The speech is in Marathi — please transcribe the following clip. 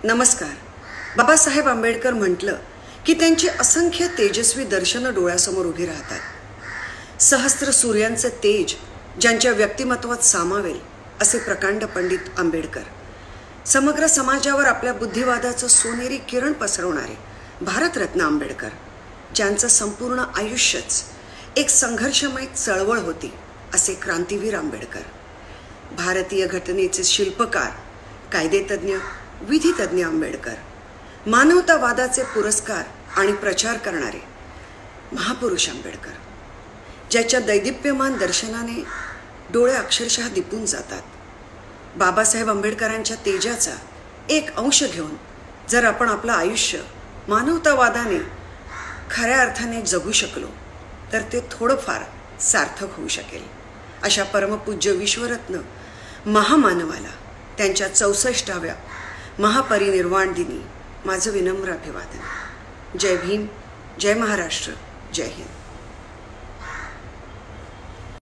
नमस्कार. बाबासाहेब आंबेडकर म्हटलं की त्यांची असंख्य तेजस्वी दर्शनं डोळ्यासमोर उभी राहतात. सहस्त्र सूर्यांचे तेज ज्यांच्या व्यक्तिमत्वात सामावेल असे प्रकांड पंडित आंबेडकर. समग्र समाजावर आपल्या बुद्धिवादाचं सोनेरी किरण पसरवणारे भारतरत्न आंबेडकर, ज्यांचं संपूर्ण आयुष्यच एक संघर्षमय चळवळ होती असे क्रांतीवीर आंबेडकर. भारतीय घटनेचे शिल्पकार, कायदेतज्ञ, विधितज्ञ आंबेडकर. मानवतावादाचे पुरस्कार आणि प्रचार करणारे महापुरुष आंबेडकर, ज्याच्या दैदिप्यमान दर्शनाने डोळे अक्षरशः दिपून जातात. बाबासाहेब आंबेडकरांच्या तेजाचा एक अंश घेऊन जर आपण आपलं आयुष्य मानवतावादाने खऱ्या अर्थाने जगू शकलो तर ते थोडंफार सार्थक होऊ शकेल. अशा परमपूज्य विश्वरत्न महामानवाला त्यांच्या 64व्या महापरिनिर्वाण दिनी माझं विनम्र अभिवादन. जय भीम, जय महाराष्ट्र, जय हिंद.